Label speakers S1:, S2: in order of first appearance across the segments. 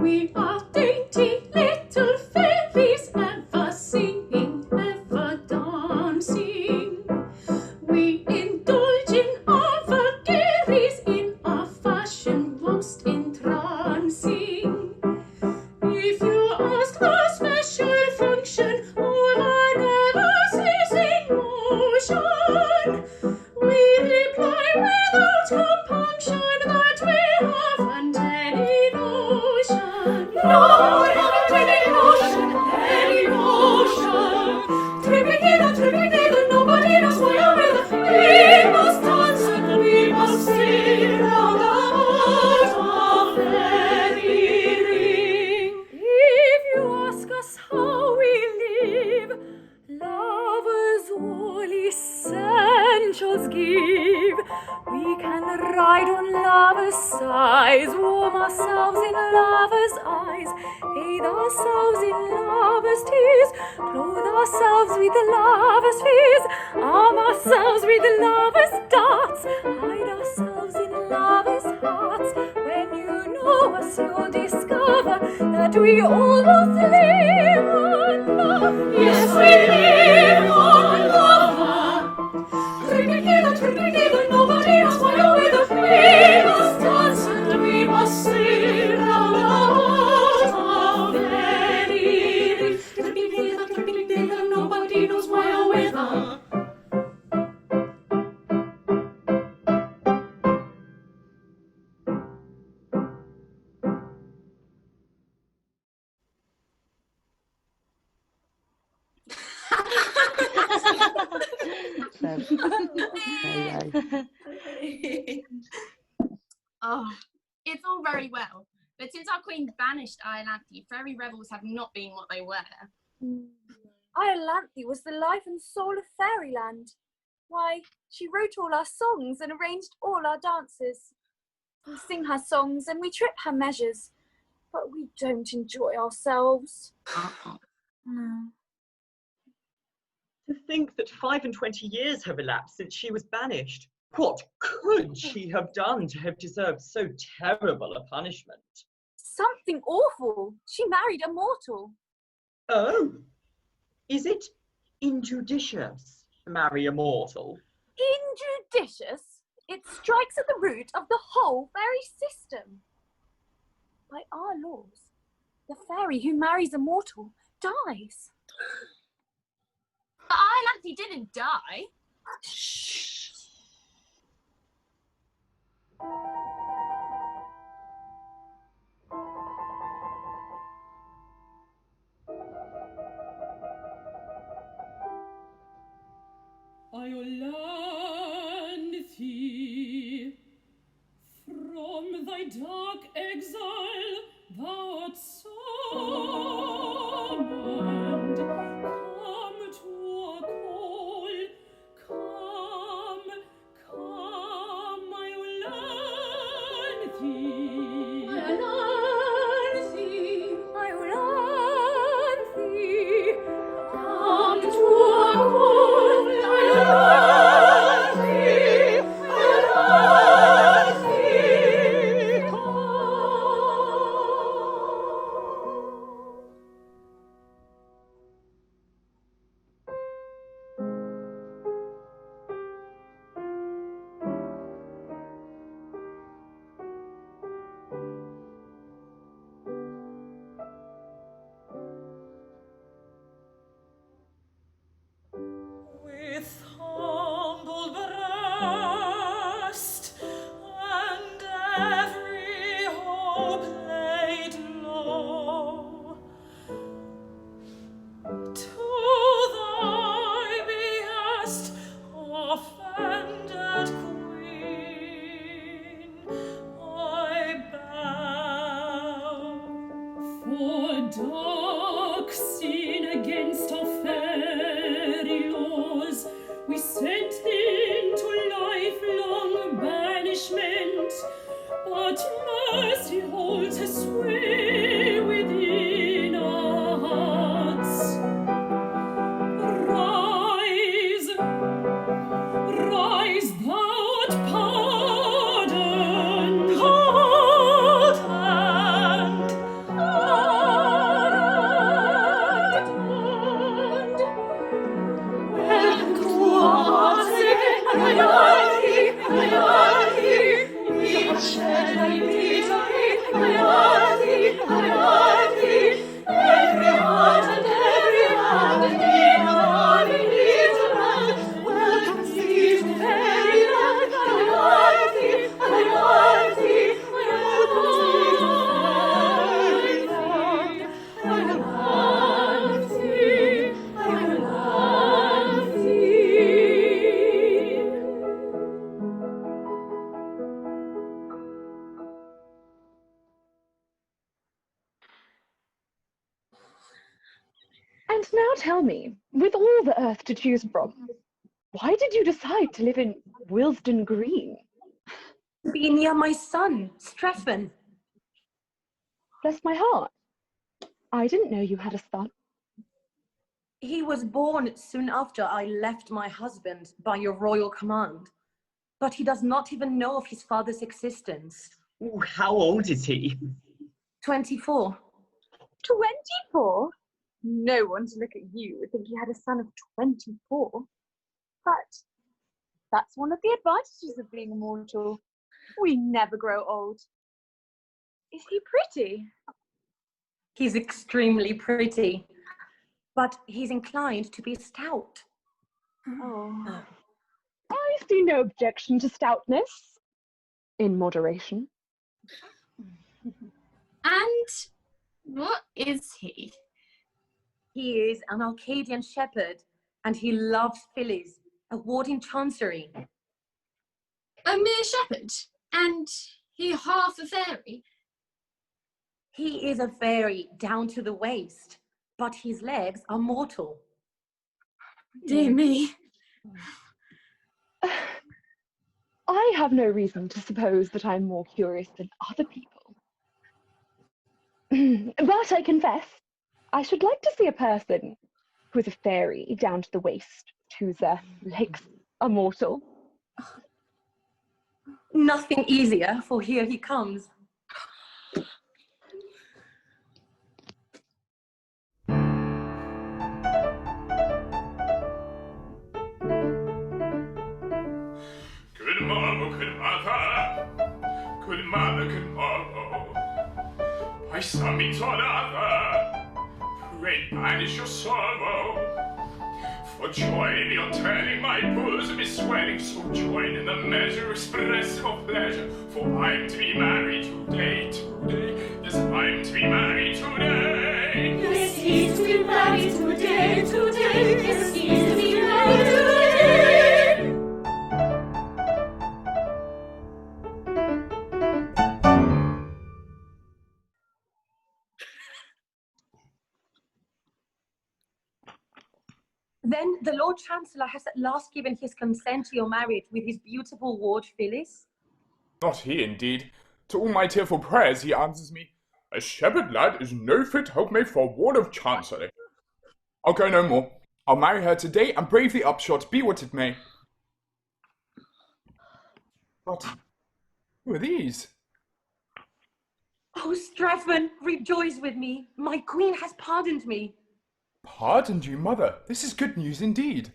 S1: We are dainty little fairies, ever singing, ever dancing. We indulge in our vagaries, in our fashion most entrancing. If you ask the special function, all our nervous is in motion. We reply without compunction that we haven't any notion. No, we haven't any notion, any notion. Tripping, nobody knows why or whether. We must dance and we must sing round about our fairy ring. If you ask us how we live, lovers all essentials give. We can ride on lovers' sides, warm ourselves in lovers' eyes, bathe ourselves in lovers' tears, clothe ourselves with lovers' fears, arm ourselves with lovers' darts, hide ourselves in lovers' hearts. When you know us, you'll discover that we almost live on love. Yes, we live on love. Tripping, nobody knows why or whether. We must dance and we must sing round about our fairy ring. Tripping, nobody knows why or whether.
S2: Oh, it's all very well, but since our queen banished Iolanthe, fairy revels have not been what they were.
S3: Iolanthe was the life and soul of fairyland. Why, she wrote all our songs and arranged all our dances. We sing her songs and we trip her measures, but we don't enjoy ourselves. No.
S4: To think that 25 years have elapsed since she was banished. What could she have done to have deserved so terrible a punishment?
S3: Something awful. She married a mortal.
S4: Oh, is it injudicious to marry a mortal?
S3: Injudicious? It strikes at the root of the whole fairy system. By our laws, the fairy who marries a mortal dies.
S2: But Iolanthe didn't die.
S3: Shh.
S1: Iolanthe, from thy dark exile thou art summoned. Come to our call, come, Iolanthe. Iolanthe, come to our call, Iolanthe, come.
S5: tell me, with all the earth to choose from, why did you decide to live in Willesden Green?
S6: Be near my son, Strephon.
S5: Bless my heart. I didn't know you had a son.
S6: He was born soon after I left my husband by your royal command, but he does not even know of his father's existence.
S4: Ooh, how old is he?
S6: 24.
S3: 24? No one to look at you would think he had a son of 24. But that's one of the advantages of being immortal. We never grow old. Is he pretty?
S6: He's extremely pretty, but he's inclined to be stout.
S3: Oh.
S5: I see no objection to stoutness. In moderation.
S2: And what is he?
S6: He is an Arcadian shepherd, and he loves Phyllis, a ward in Chancery.
S2: A mere shepherd? And he half a fairy?
S6: He is a fairy down to the waist, but his legs are mortal.
S2: Dear me.
S5: I have no reason to suppose that I'm more curious than other people. But I confess, I should like to see a person who is a fairy down to the waist, whose legs are mortal.
S6: Nothing easier, for here he comes.
S7: Good mother, by some means or other, pray banish your sorrow. For joy beyond telling, my bosom is swelling, so join in the measure, express your pleasure. For I'm to be married today. Yes, I'm to be married today.
S1: Yes, he's to be married today. Yes, he's to be married today.
S6: Then the Lord Chancellor has at last given his consent to your marriage with his beautiful ward, Phyllis.
S7: Not he, indeed. To all my tearful prayers he answers me, a shepherd lad is no fit helpmate for ward of Chancery. I'll go no more. I'll marry her today and brave the upshot, be what it may. But who are these?
S6: Oh, Strephon, rejoice with me. My queen has pardoned me.
S7: Pardoned you, mother. This is good news indeed.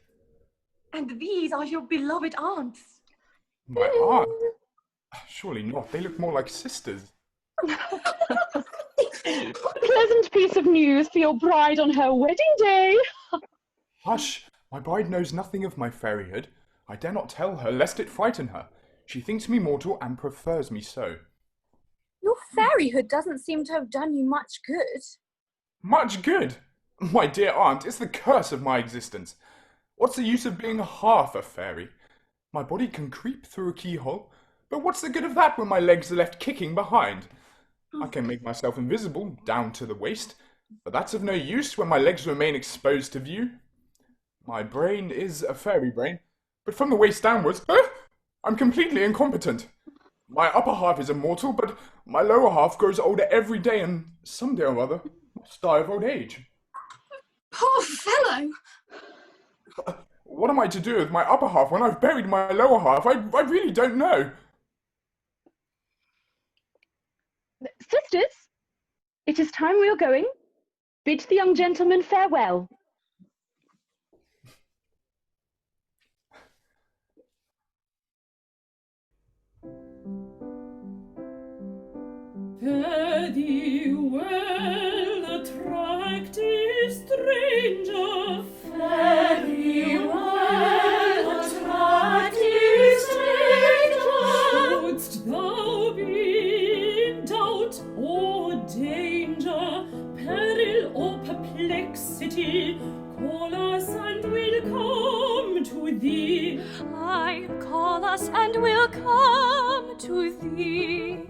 S6: And these are your beloved aunts.
S7: My aunt? Surely not. They look more like sisters.
S5: A pleasant piece of news for your bride on her wedding day.
S7: Hush! My bride knows nothing of my fairyhood. I dare not tell her, lest it frighten her. She thinks me mortal and prefers me so.
S3: Your fairyhood doesn't seem to have done you much good.
S7: Much good? My dear aunt, it's the curse of my existence. What's the use of being half a fairy? My body can creep through a keyhole, but what's the good of that when my legs are left kicking behind? I can make myself invisible, down to the waist, but that's of no use when my legs remain exposed to view. My brain is a fairy brain, but from the waist downwards, I'm completely incompetent. My upper half is immortal, but my lower half grows older every day and someday or other must die of old age.
S2: Poor fellow!
S7: What am I to do with my upper half when I've buried my lower half? I really don't know.
S5: Sisters, it is time we are going. Bid the young gentleman farewell.
S1: Fare thee well, attractive stranger. Fare thee well, attractive stranger. Shouldst thou be in doubt or danger, peril or perplexity, call us and we'll come to thee. Aye, call us and we'll come to thee.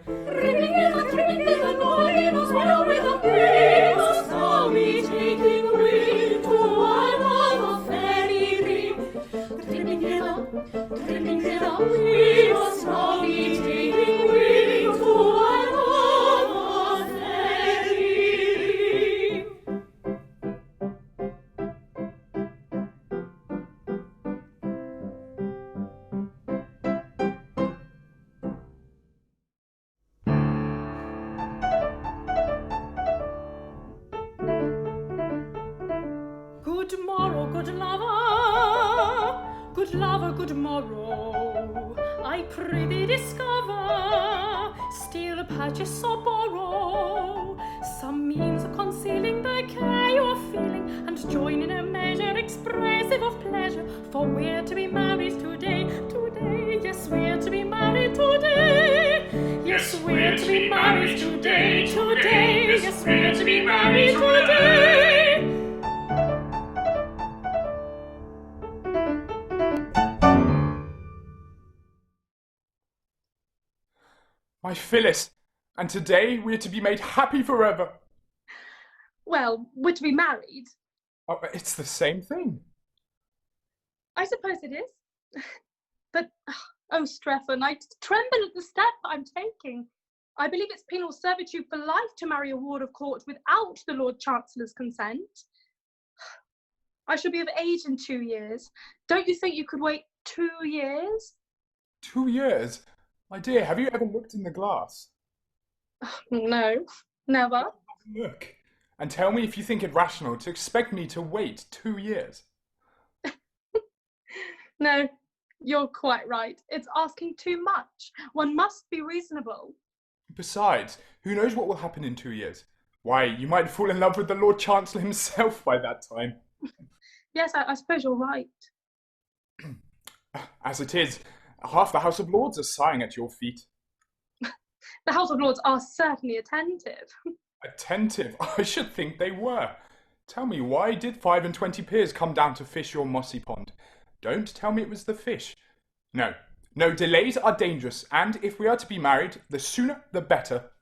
S1: Ringing in the noise, while with a praise, shall we taking wing Trimming the wheels, now we taking wing to our home of fairy. Good morrow, good lover, good morrow. I prithee discover, steal a purchase or borrow some means of concealing the care you are feeling, and join in a measure expressive of pleasure. For we're to be married today, today. Yes, we're to be married today. Yes, we're to be married today, today. Yes, we're to be married today.
S7: My Phyllis, and today we're to be made happy forever.
S8: Well, we're to be married.
S7: Oh, it's the same thing.
S8: I suppose it is. But, oh, Strephon, I tremble at the step I'm taking. I believe it's penal servitude for life to marry a ward of court without the Lord Chancellor's consent. I shall be of age in 2 years. Don't you think you could wait 2 years?
S7: 2 years? My dear, have you ever looked in the glass?
S8: No, never.
S7: Look, and tell me if you think it rational to expect me to wait 2 years.
S8: No, you're quite right. It's asking too much. One must be reasonable.
S7: Besides, who knows what will happen in 2 years? Why, you might fall in love with the Lord Chancellor himself by that time.
S8: Yes, I suppose you're right.
S7: As it is, half the House of Lords are sighing at your feet.
S8: The House of Lords are certainly attentive.
S7: Attentive? I should think they were. Tell me, why did 25 peers come down to fish your mossy pond? Don't tell me it was the fish. No, delays are dangerous, and if we are to be married, the sooner the better.